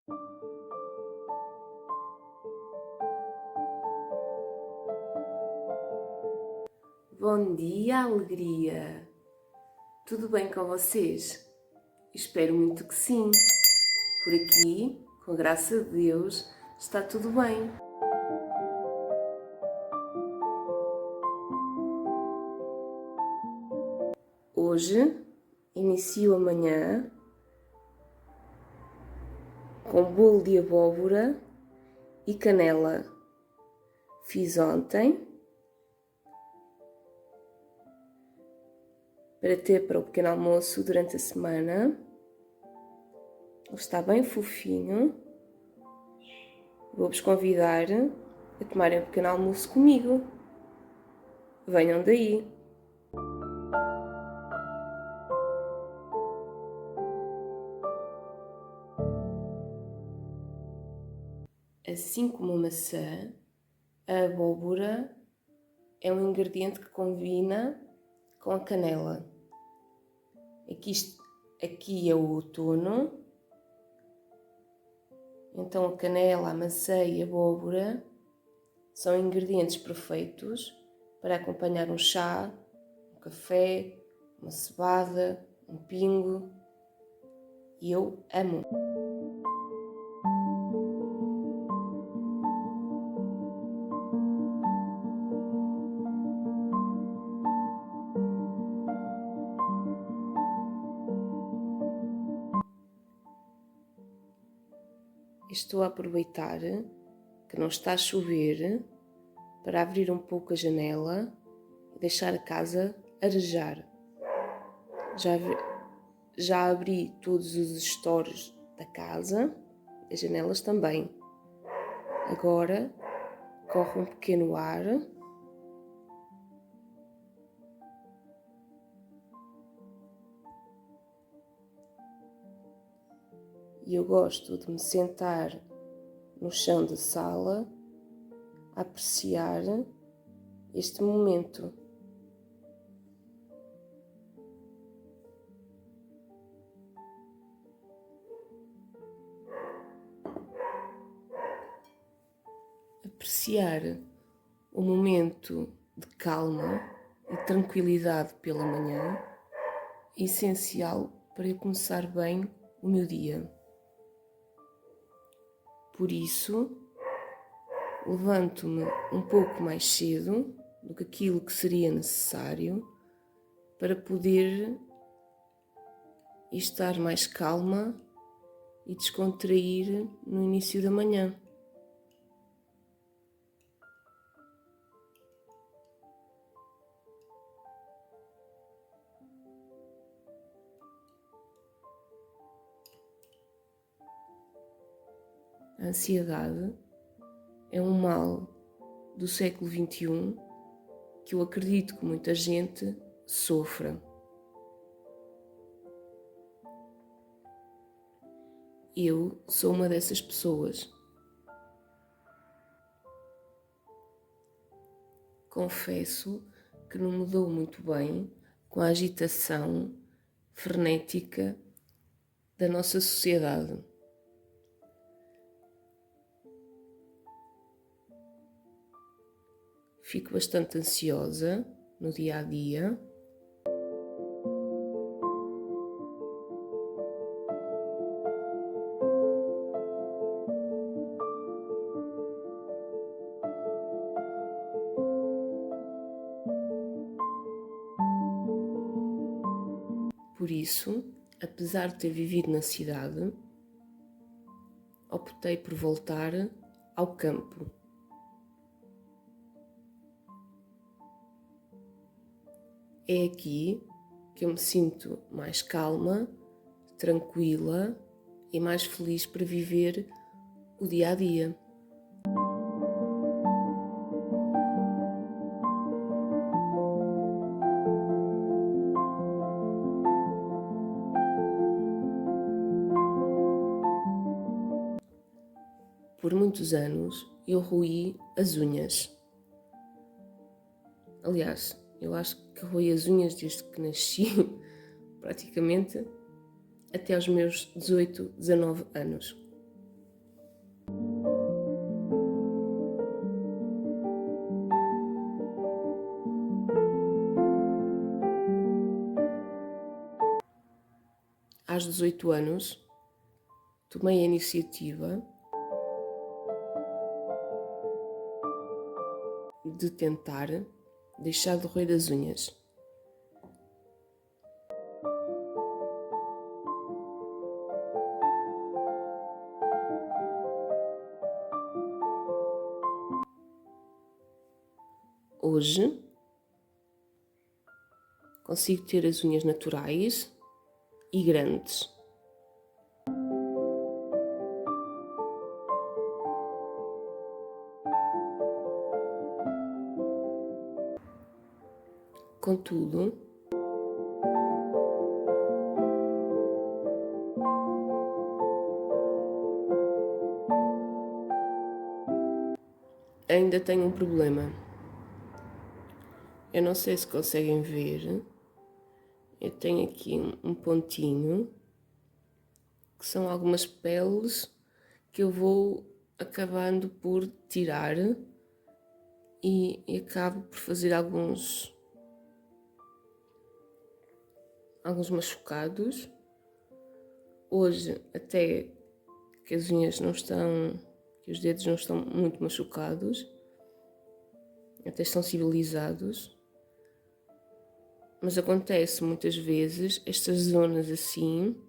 Bom dia, alegria! Tudo bem com vocês? Espero muito que sim. Por aqui, com a graça de Deus, está tudo bem. Hoje inicio a manhã com bolo de abóbora e canela. Fiz ontem para ter para o pequeno almoço durante a semana. Ele está bem fofinho. Vou-vos convidar a tomarem um pequeno almoço comigo. Venham daí! Assim como a maçã, a abóbora é um ingrediente que combina com a canela. Aqui é o outono, então a canela, a maçã e a abóbora são ingredientes perfeitos para acompanhar um chá, um café, uma cevada, um pingo. E eu amo! Estou a aproveitar que não está a chover para abrir um pouco a janela e deixar a casa arejar. Já abri todos os estores da casa, as janelas também. Agora corre um pequeno ar e eu gosto de me sentar no chão da sala a apreciar este momento. Apreciar o momento de calma e tranquilidade pela manhã é essencial para eu começar bem o meu dia. Por isso, levanto-me um pouco mais cedo do que aquilo que seria necessário para poder estar mais calma e descontrair no início da manhã. A ansiedade é um mal do século XXI que eu acredito que muita gente sofra. Eu sou uma dessas pessoas. Confesso que não me dou muito bem com a agitação frenética da nossa sociedade. Fico bastante ansiosa no dia a dia. Por isso, apesar de ter vivido na cidade, optei por voltar ao campo. É aqui que eu me sinto mais calma, tranquila e mais feliz para viver o dia a dia. Por muitos anos eu roí as unhas. Aliás, eu acho que roí as unhas desde que nasci, praticamente até aos meus 18, 19 anos. Aos 18 anos, tomei a iniciativa de tentar deixar de roer as unhas. Hoje, consigo ter as unhas naturais e grandes. Contudo, ainda tenho um problema. Eu não sei se conseguem ver. Eu tenho aqui um pontinho, que são algumas peles que eu vou acabando por tirar e acabo por fazer alguns machucados. Hoje até que as unhas não estão, que os dedos não estão muito machucados, até estão civilizados. Mas acontece muitas vezes estas zonas assim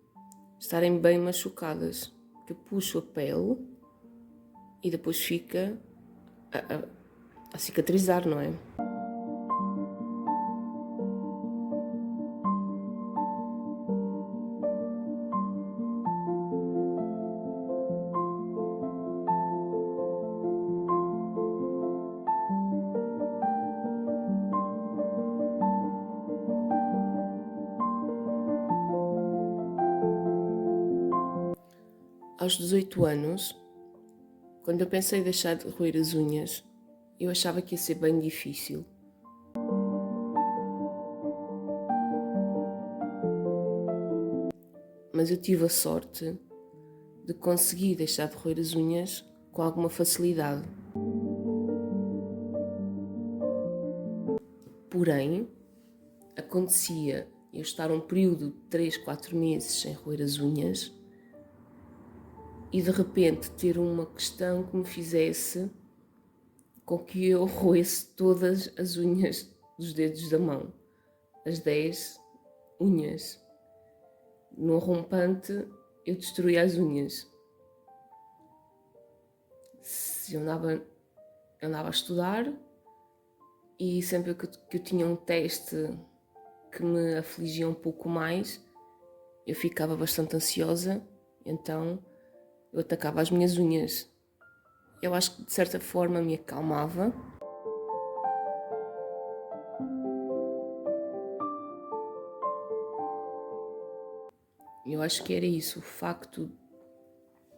estarem bem machucadas, que eu puxo a pele e depois fica a cicatrizar, não é? Aos 18 anos, quando eu pensei em deixar de roer as unhas, eu achava que ia ser bem difícil. Mas eu tive a sorte de conseguir deixar de roer as unhas com alguma facilidade. Porém, acontecia eu estar um período de 3, 4 meses sem roer as unhas e de repente ter uma questão que me fizesse com que eu roesse todas as unhas dos dedos da mão, as 10 unhas. No rompante eu destruía as unhas. Eu andava a estudar e sempre que eu tinha um teste que me afligia um pouco mais, eu ficava bastante ansiosa, então eu atacava as minhas unhas. Eu acho que de certa forma me acalmava. Eu acho que era isso, o facto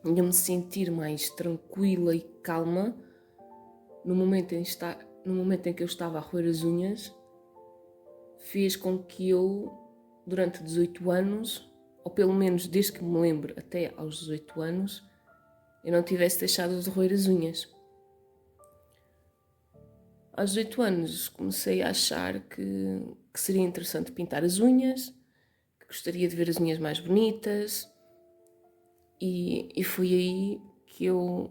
de eu me sentir mais tranquila e calma no momento em que eu estava a roer as unhas, fez com que eu, durante 18 anos, ou pelo menos desde que me lembro até aos 18 anos, eu não tivesse deixado de roer as unhas. Aos 18 anos comecei a achar que seria interessante pintar as unhas, que gostaria de ver as unhas mais bonitas, e foi aí que eu,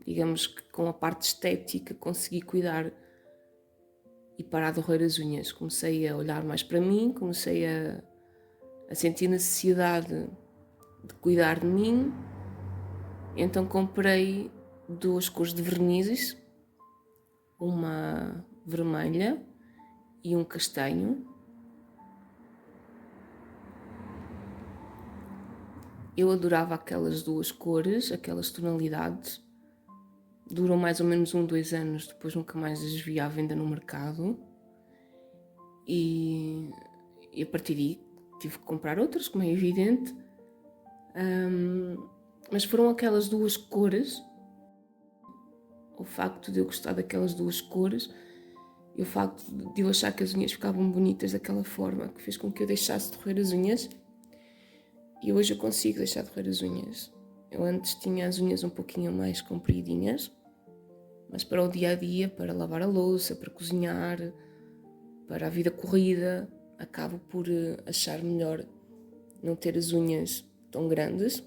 digamos que com a parte estética, consegui cuidar e parar de roer as unhas. Comecei a olhar mais para mim, comecei a sentir necessidade de cuidar de mim. Então comprei 2 cores de vernizes, uma vermelha e um castanho. Eu adorava aquelas 2 cores, aquelas tonalidades. Duram mais ou menos 1, 2 anos, depois nunca mais as vi à venda no mercado. E a partir daí tive que comprar outras, como é evidente. Mas foram aquelas 2 cores, o facto de eu gostar daquelas 2 cores e o facto de eu achar que as unhas ficavam bonitas daquela forma, que fez com que eu deixasse de roer as unhas. E hoje eu consigo deixar de roer as unhas. Eu antes tinha as unhas um pouquinho mais compridinhas, mas para o dia-a-dia, para lavar a louça, para cozinhar, para a vida corrida, acabo por achar melhor não ter as unhas tão grandes.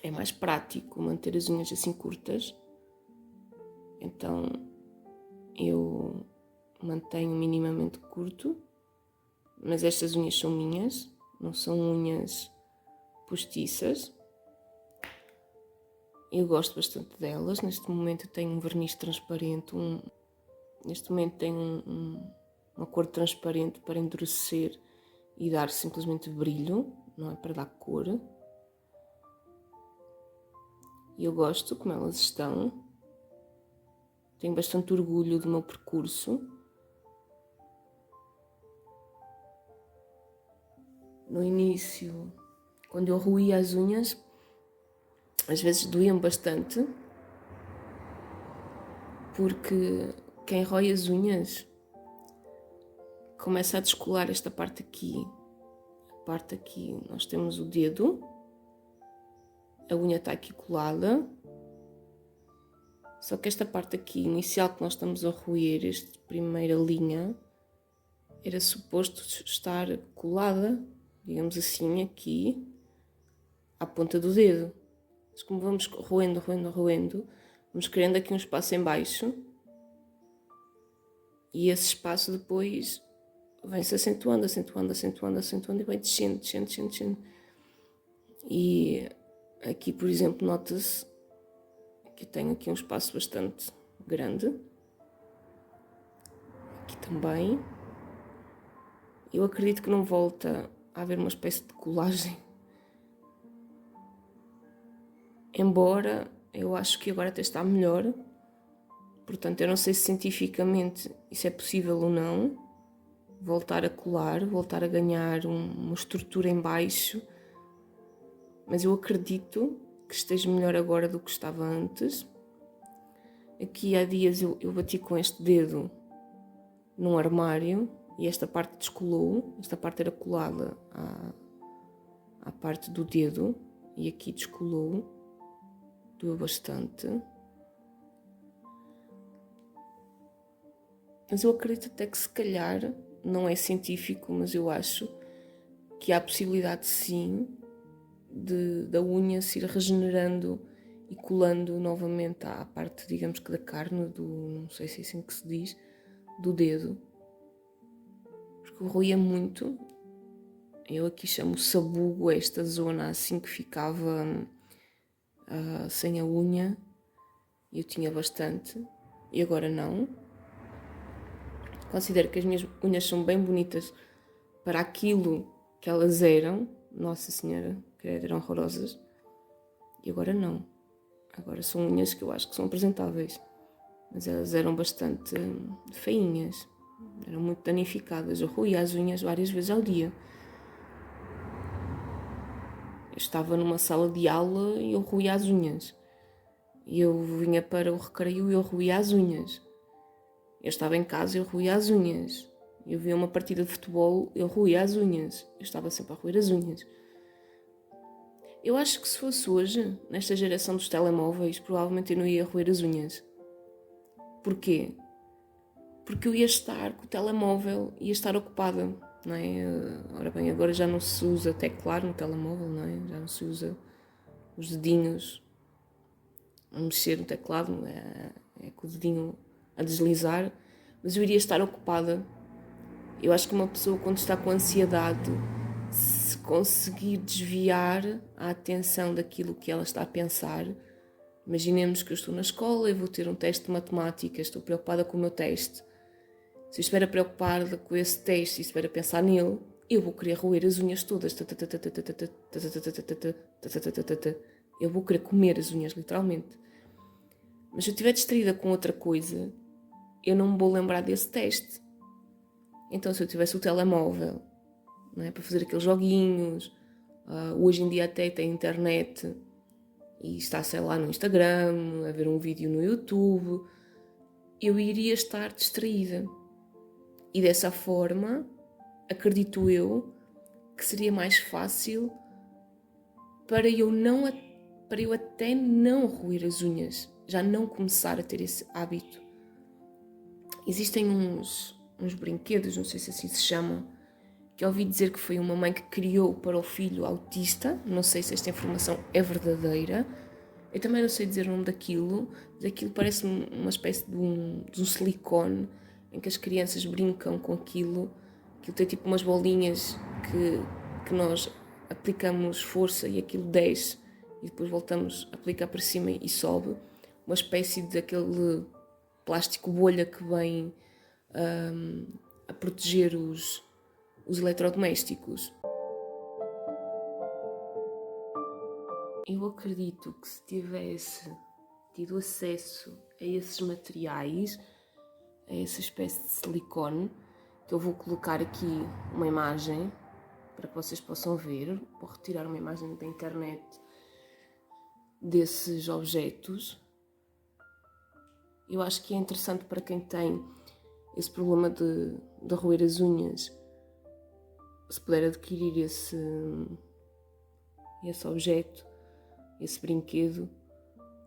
É mais prático manter as unhas assim curtas. Então eu mantenho minimamente curto, mas estas unhas são minhas, não são unhas postiças. Eu gosto bastante delas. Neste momento tenho um verniz transparente, neste momento tenho uma cor transparente para endurecer e dar simplesmente brilho, não é para dar cor. E eu gosto como elas estão. Tenho bastante orgulho do meu percurso. No início, quando eu roía as unhas, às vezes doíam bastante, porque quem rói as unhas começa a descolar esta parte aqui. A parte aqui, nós temos o dedo, a unha está aqui colada, só que esta parte aqui inicial que nós estamos a roer, esta primeira linha, era suposto estar colada, digamos assim, aqui, à ponta do dedo. Mas como vamos roendo, vamos criando aqui um espaço em baixo, e esse espaço depois vem-se acentuando e vai descendo. E aqui, por exemplo, nota-se que eu tenho aqui um espaço bastante grande. Aqui também. Eu acredito que não volta a haver uma espécie de colagem. Embora eu acho que agora até está melhor. Portanto, eu não sei se cientificamente isso é possível ou não. Voltar a colar, voltar a ganhar uma estrutura em baixo. Mas eu acredito que esteja melhor agora do que estava antes. Aqui há dias eu bati com este dedo num armário e esta parte descolou. Esta parte era colada à parte do dedo e aqui descolou. Doeu bastante. Mas eu acredito até que se calhar, não é científico, mas eu acho que há a possibilidade sim da unha se ir regenerando e colando novamente à parte, digamos que da carne, não sei se é assim que se diz, do dedo. Porque roía muito. Eu aqui chamo sabugo esta zona assim que ficava sem a unha. Eu tinha bastante e agora não. Considero que as minhas unhas são bem bonitas para aquilo que elas eram. Nossa Senhora, credo, eram horrorosas. E agora não. Agora são unhas que eu acho que são apresentáveis. Mas elas eram bastante feinhas. Eram muito danificadas. Eu roía as unhas várias vezes ao dia. Eu estava numa sala de aula e eu roía as unhas. E eu vinha para o recreio e eu roía as unhas. Eu estava em casa e eu roía as unhas. Eu via uma partida de futebol, eu roía as unhas. Eu estava sempre a roer as unhas. Eu acho que se fosse hoje, nesta geração dos telemóveis, provavelmente eu não ia roer as unhas. Porquê? Porque eu ia estar com o telemóvel, ia estar ocupada, não é? Ora bem, agora já não se usa teclar no telemóvel, não é? Já não se usa os dedinhos a mexer no teclado, é com o dedinho a deslizar, mas eu iria estar ocupada. Eu acho que uma pessoa, quando está com ansiedade, se conseguir desviar a atenção daquilo que ela está a pensar, imaginemos que eu estou na escola e vou ter um teste de matemática, estou preocupada com o meu teste. Se eu estiver preocupada com esse teste e estiver a pensar nele, eu vou querer roer as unhas todas. Eu vou querer comer as unhas, literalmente. Mas se eu estiver distraída com outra coisa, eu não me vou lembrar desse teste. Então, se eu tivesse o telemóvel, não é, para fazer aqueles joguinhos, hoje em dia até tem internet e está, sei lá, no Instagram, a ver um vídeo no YouTube, eu iria estar distraída. E dessa forma, acredito eu, que seria mais fácil para eu não para eu até não roer as unhas, já não começar a ter esse hábito. Existem uns brinquedos, não sei se assim se chamam, que eu ouvi dizer que foi uma mãe que criou para o filho autista. Não sei se esta informação é verdadeira. Eu também não sei dizer o nome daquilo. Daquilo parece uma espécie de um silicone em que as crianças brincam com aquilo. Aquilo tem tipo umas bolinhas que nós aplicamos força e aquilo desce e depois voltamos a aplicar para cima e sobe. Uma espécie de aquele plástico bolha que vem a proteger os eletrodomésticos. Eu acredito que se tivesse tido acesso a esses materiais, a essa espécie de silicone, que eu vou colocar aqui uma imagem para que vocês possam ver, vou retirar uma imagem da internet desses objetos. Eu acho que é interessante para quem tem esse problema de roer as unhas, se puder adquirir esse objeto, esse brinquedo,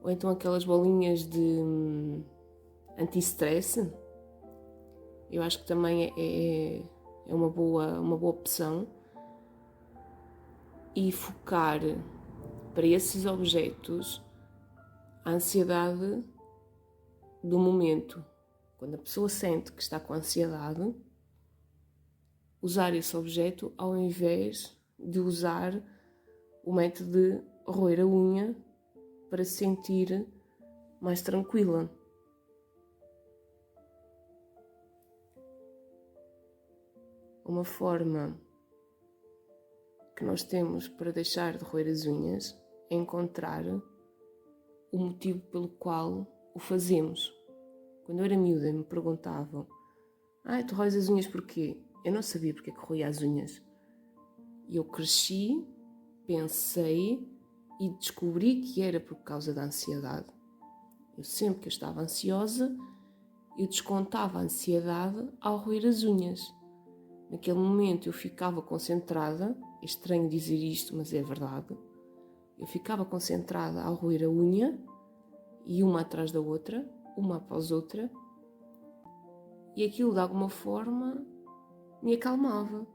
ou então aquelas bolinhas de anti-stress. Eu acho que também é uma boa opção. E focar para esses objetos a ansiedade do momento. Quando a pessoa sente que está com ansiedade, usar esse objeto ao invés de usar o método de roer a unha para se sentir mais tranquila. Uma forma que nós temos para deixar de roer as unhas é encontrar o motivo pelo qual o fazemos. Quando eu era miúda me perguntavam: tu roes as unhas porquê? Eu não sabia porque é que roía as unhas. E eu cresci, pensei e descobri que era por causa da ansiedade. Eu sempre que eu estava ansiosa, eu descontava a ansiedade ao roer as unhas. Naquele momento eu ficava concentrada, é estranho dizer isto, mas é verdade. Eu ficava concentrada ao roer a unha, e uma atrás da outra, uma após outra, e aquilo de alguma forma me acalmava.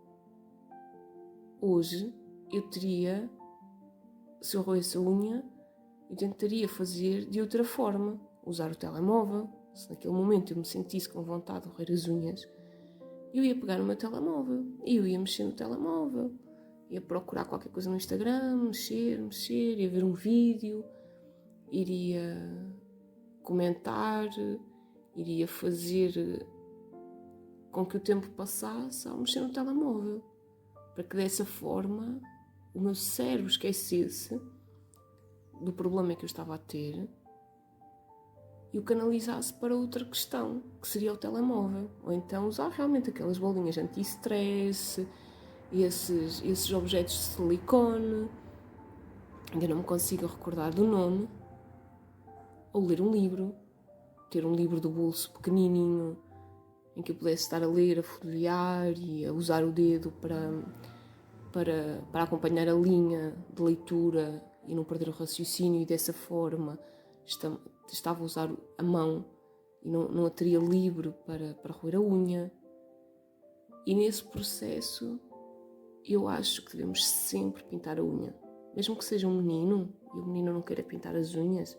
Hoje eu teria, se eu roesse a unha, eu tentaria fazer de outra forma, usar o telemóvel. Se naquele momento eu me sentisse com vontade de roer as unhas, eu ia pegar no meu telemóvel e eu ia mexer no telemóvel, ia procurar qualquer coisa no Instagram, mexer, ia ver um vídeo, iria comentar, iria fazer com que o tempo passasse ao mexer no telemóvel, para que dessa forma o meu cérebro esquecesse do problema que eu estava a ter e o canalizasse para outra questão, que seria o telemóvel. Ou então usar realmente aquelas bolinhas anti-stress, esses objetos de silicone, ainda não me consigo recordar do nome, ou ler um livro, ter um livro do bolso pequenininho, em que eu pudesse estar a ler, a folhear e a usar o dedo para acompanhar a linha de leitura e não perder o raciocínio, e dessa forma estava a usar a mão e não a teria livre para roer a unha. E nesse processo eu acho que devemos sempre pintar a unha, mesmo que seja um menino e o menino não queira pintar as unhas.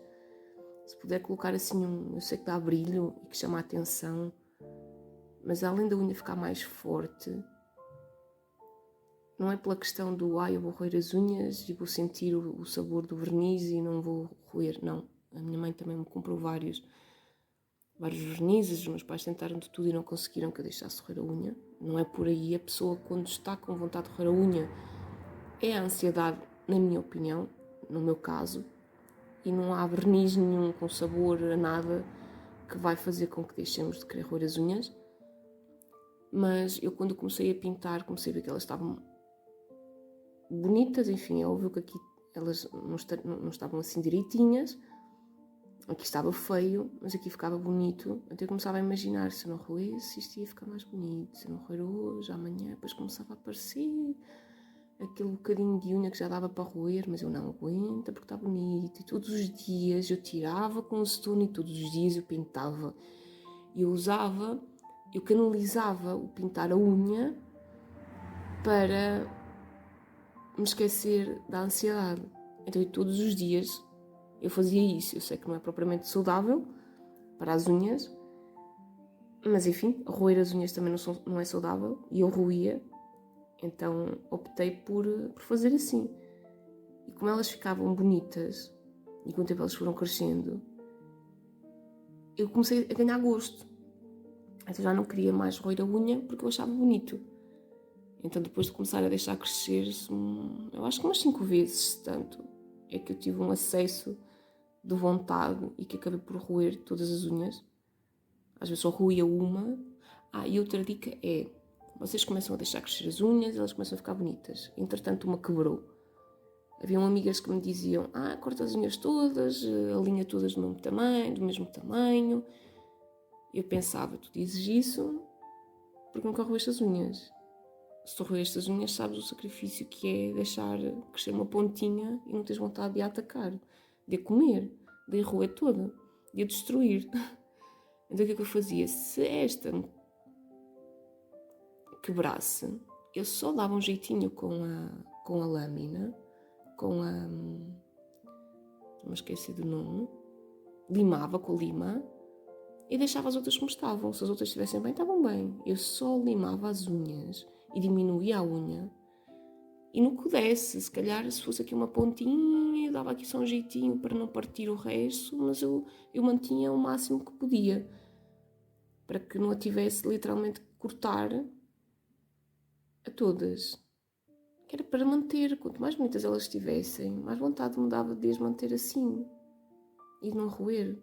Se puder colocar assim eu sei que dá brilho e que chama a atenção, mas além da unha ficar mais forte, não é pela questão do eu vou roer as unhas e vou sentir o sabor do verniz e não vou roer. Não, a minha mãe também me comprou vários vernizes, os meus pais tentaram de tudo e não conseguiram que eu deixasse roer a unha. Não é por aí. A pessoa, quando está com vontade de roer a unha, é a ansiedade, na minha opinião, no meu caso, e não há verniz nenhum com sabor a nada que vai fazer com que deixemos de querer roer as unhas. Mas eu, quando comecei a pintar, comecei a ver que elas estavam bonitas. Enfim, é óbvio que aqui elas não estavam assim direitinhas, aqui estava feio, mas aqui ficava bonito. Até eu começava a imaginar, se eu não roesse, isto ia ficar mais bonito, se eu não roer hoje, amanhã, depois começava a aparecer aquele bocadinho de unha que já dava para roer, mas eu não aguento porque está bonito. E todos os dias eu tirava com o stone e todos os dias eu pintava. Eu canalizava o pintar a unha para me esquecer da ansiedade. Então todos os dias eu fazia isso. Eu sei que não é propriamente saudável para as unhas, mas enfim, roer as unhas também não é saudável e eu roía. Então optei por fazer assim. E como elas ficavam bonitas e com o tempo elas foram crescendo, eu comecei a ganhar gosto. Então já não queria mais roer a unha porque eu achava bonito. Então depois de começar a deixar crescer, eu acho que umas 5 vezes tanto, é que eu tive um acesso de vontade e que acabei por roer todas as unhas. Às vezes só roía uma. E outra dica é, vocês começam a deixar crescer as unhas e elas começam a ficar bonitas. Entretanto uma quebrou. Haviam amigas que me diziam, corta as unhas todas, alinha todas do mesmo tamanho. Eu pensava, tu dizes isso porque nunca roeste as unhas. Se tu roeste as unhas, sabes o sacrifício que é deixar crescer uma pontinha e não tens vontade de a atacar, de a comer, de a roer toda, de a destruir. Então o que é que eu fazia? Se esta quebrasse, eu só dava um jeitinho com a lâmina, não me esqueci do nome, limava com a lima e deixava as outras como estavam. Se as outras estivessem bem, estavam bem. Eu só limava as unhas e diminuía a unha. E no que desse, se calhar se fosse aqui uma pontinha, eu dava aqui só um jeitinho para não partir o resto, mas eu mantinha o máximo que podia, para que não a tivesse literalmente que cortar a todas. Que era para manter, quanto mais bonitas elas estivessem, mais vontade me dava de as manter assim e de não roer.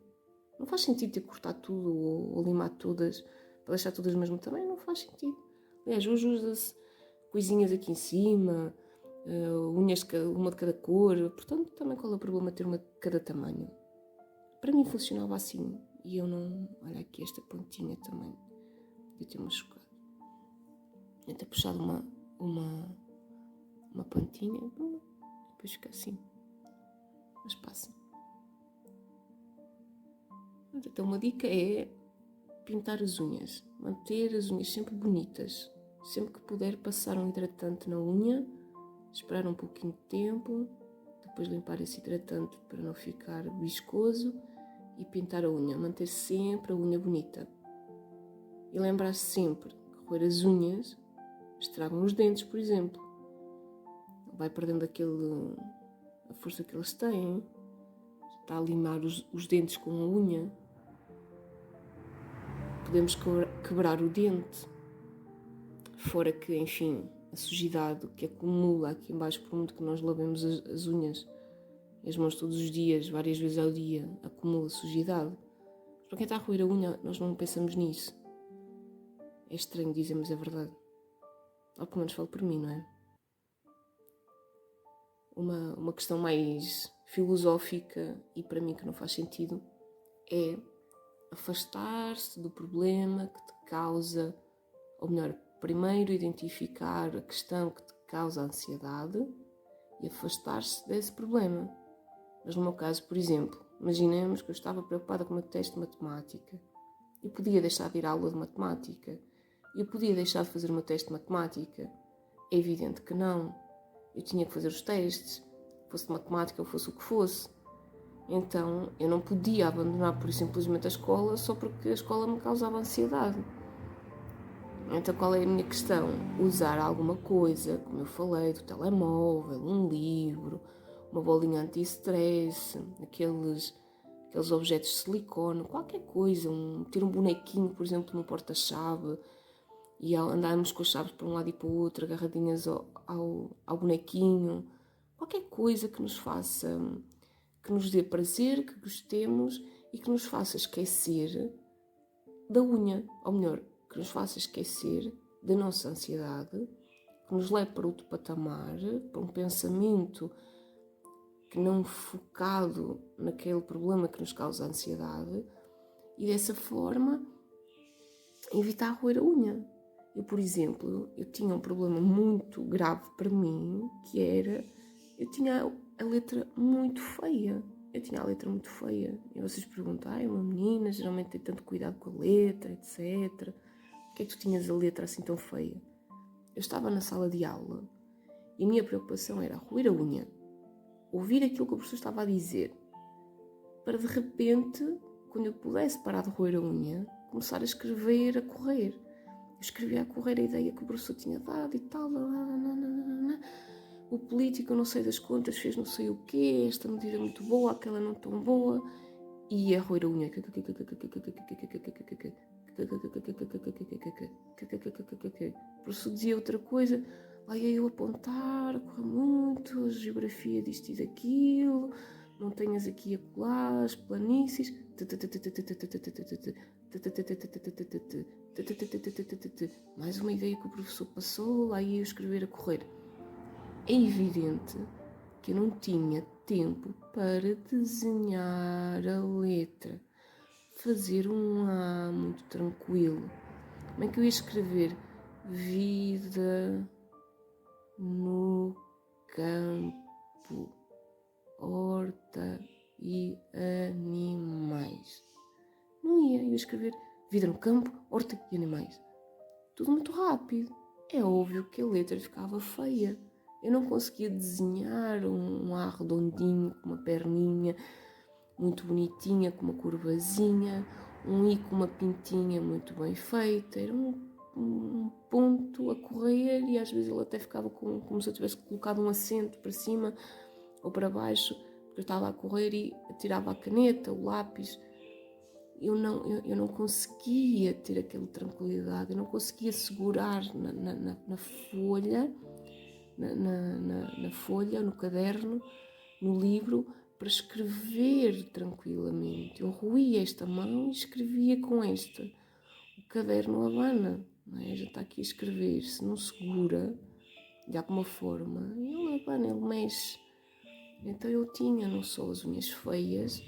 Não faz sentido ter que cortar tudo ou limar todas para deixar todas do mesmo tamanho, não faz sentido. Aliás, hoje usa-se coisinhas aqui em cima, unhas uma de cada cor, portanto também qual é o problema ter uma de cada tamanho? Para mim funcionava assim e eu não... Olha aqui esta pontinha também, eu ter machucado. Eu ter puxado uma pontinha, depois fica assim, mas passa. Então uma dica é pintar as unhas, manter as unhas sempre bonitas. Sempre que puder passar um hidratante na unha, esperar um pouquinho de tempo, depois limpar esse hidratante para não ficar viscoso e pintar a unha. Manter sempre a unha bonita. E lembrar-se sempre que roer as unhas estragam os dentes, por exemplo. Vai perdendo a força que eles têm. Está a limar os dentes com a unha. Podemos quebrar o dente. Fora que, enfim, a sujidade que acumula aqui embaixo, por muito que nós lavemos as unhas e as mãos todos os dias, várias vezes ao dia, acumula sujidade. Mas para quem está a roer a unha, nós não pensamos nisso. É estranho dizer, mas é verdade. Ou pelo menos falo por mim, não é? Uma questão mais filosófica e para mim que não faz sentido é afastar-se do problema que te causa, ou melhor, primeiro identificar a questão que te causa ansiedade e afastar-se desse problema. Mas no meu caso, por exemplo, imaginemos que eu estava preocupada com o meu teste de matemática. Eu podia deixar de ir à aula de matemática. Eu podia deixar de fazer o meu teste de matemática. É evidente que não. Eu tinha que fazer os testes, fosse de matemática ou fosse o que fosse. Então eu não podia abandonar por simplesmente a escola só porque a escola me causava ansiedade. Então qual é a minha questão? Usar alguma coisa, como eu falei, do telemóvel, um livro, uma bolinha anti-stress, aqueles objetos de silicone, qualquer coisa, ter um bonequinho, por exemplo, no porta-chave e andarmos com as chaves para um lado e para o outro, agarradinhas ao bonequinho, qualquer coisa que nos faça, que nos dê prazer, que gostemos e que nos faça esquecer da unha, ou melhor, que nos faça esquecer da nossa ansiedade, que nos leve para outro patamar, para um pensamento que não focado naquele problema que nos causa ansiedade e dessa forma evitar roer a unha. Eu, por exemplo, eu tinha um problema muito grave para mim, que era, eu tinha a letra muito feia. Eu tinha a letra muito feia. E vocês perguntam, uma menina geralmente tem tanto cuidado com a letra, etc. Por que é que tu tinhas a letra assim tão feia? Eu estava na sala de aula e a minha preocupação era roer a unha, ouvir aquilo que o professor estava a dizer, para de repente, quando eu pudesse parar de roer a unha, começar a escrever a correr. Eu escrevia a correr a ideia que o professor tinha dado e tal. O político, não sei das contas, fez não sei o quê, esta medida muito boa, aquela não tão boa, e ia roer a unha. O professor dizia outra coisa, lá ia eu apontar, corre muito, a geografia disto e daquilo, montanhas aqui e acolá, as planícies. Mais uma ideia que o professor passou, lá ia eu escrever a correr. É evidente que eu não tinha tempo para desenhar a letra, fazer um A muito tranquilo. Como é que eu ia escrever vida no campo, horta e animais? Não ia, eu ia escrever vida no campo, horta e animais. Tudo muito rápido. É óbvio que a letra ficava feia. Eu não conseguia desenhar um A redondinho, com uma perninha muito bonitinha, com uma curvazinha, um I com uma pintinha muito bem feita. Era um ponto a correr e às vezes ele até ficava como se eu tivesse colocado um acento para cima ou para baixo, porque eu estava a correr e atirava a caneta, o lápis. Eu não conseguia ter aquela tranquilidade, eu não conseguia segurar na folha, na folha, no caderno, no livro, para escrever tranquilamente. Eu roía esta mão e escrevia com esta. O caderno abana, não é? Já está aqui a escrever, se não segura de alguma forma, ele abana, ele mexe. Então eu tinha não só as unhas feias,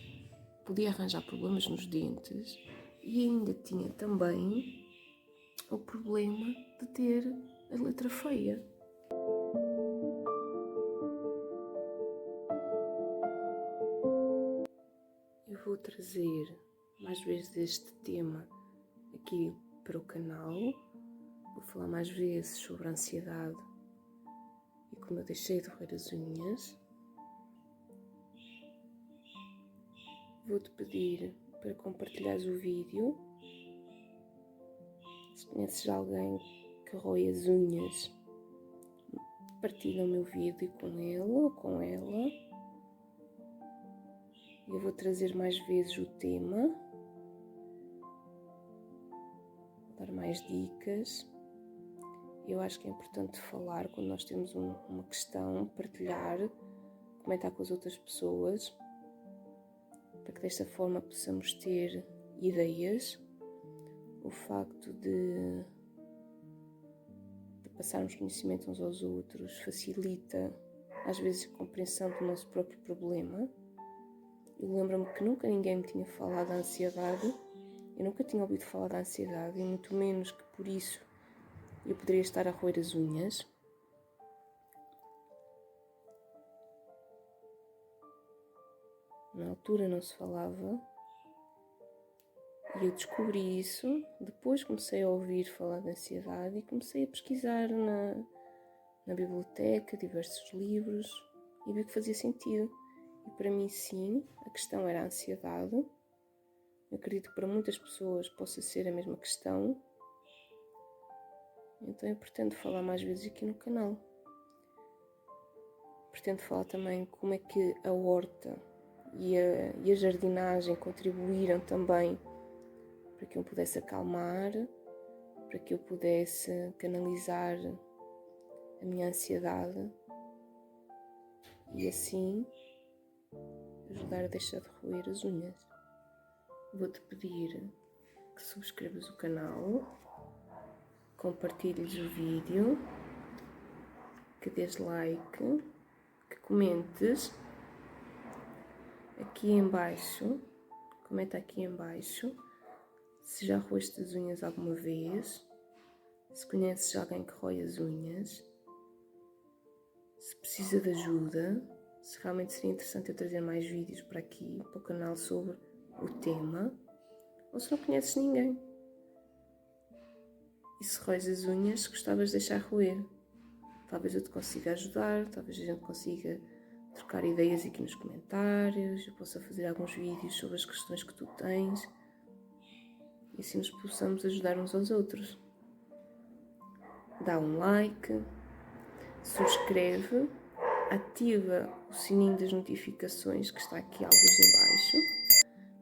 podia arranjar problemas nos dentes e ainda tinha também o problema de ter a letra feia. Eu vou trazer mais vezes este tema aqui para o canal, vou falar mais vezes sobre a ansiedade e como eu deixei de roer as unhas. Vou-te pedir para compartilhares o vídeo. Se conheces alguém que rói as unhas, partilha o meu vídeo com ele ou com ela. Eu vou trazer mais vezes o tema, vou dar mais dicas. Eu acho que é importante falar quando nós temos uma questão, partilhar, comentar com as outras pessoas, para que desta forma possamos ter ideias. O facto de passarmos conhecimento uns aos outros facilita às vezes a compreensão do nosso próprio problema. Eu lembro-me que nunca ninguém me tinha falado da ansiedade, eu nunca tinha ouvido falar da ansiedade, e muito menos que por isso eu poderia estar a roer as unhas. Na altura não se falava e eu descobri isso. Depois comecei a ouvir falar da ansiedade e comecei a pesquisar na biblioteca diversos livros e vi que fazia sentido. E para mim sim, a questão era a ansiedade. Eu acredito que para muitas pessoas possa ser a mesma questão. Então eu pretendo falar mais vezes aqui no canal. Pretendo falar também como é que a horta e a jardinagem contribuíram também para que eu pudesse acalmar, para que eu pudesse canalizar a minha ansiedade e assim ajudar a deixar de roer as unhas. Vou-te pedir que subscrevas o canal, compartilhes o vídeo, que dês like, que comentes aqui em baixo, comenta aqui em baixo se já roeste as unhas alguma vez, Se conheces alguém que rói as unhas, se precisa de ajuda, se realmente seria interessante eu trazer mais vídeos para aqui, para o canal sobre o tema, ou se não conheces ninguém. E se róis as unhas, gostavas de deixar roer. Talvez eu te consiga ajudar, talvez a gente consiga trocar ideias aqui nos comentários, eu possa fazer alguns vídeos sobre as questões que tu tens e assim nos possamos ajudar uns aos outros. Dá um like, subscreve, ativa o sininho das notificações que está aqui alguns em baixo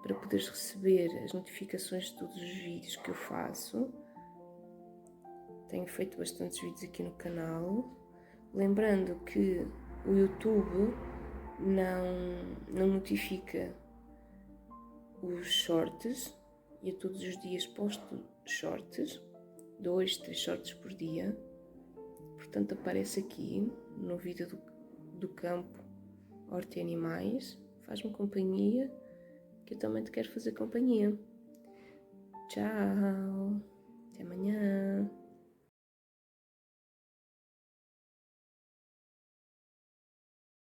para poderes receber as notificações de todos os vídeos que eu faço. Tenho feito bastantes vídeos aqui no canal. Lembrando que o YouTube não notifica os shorts e eu todos os dias posto shorts, 2, 3 shorts por dia. Portanto, aparece aqui no vídeo do campo Horta e Animais. Faz-me companhia, que eu também te quero fazer companhia. Tchau, até amanhã.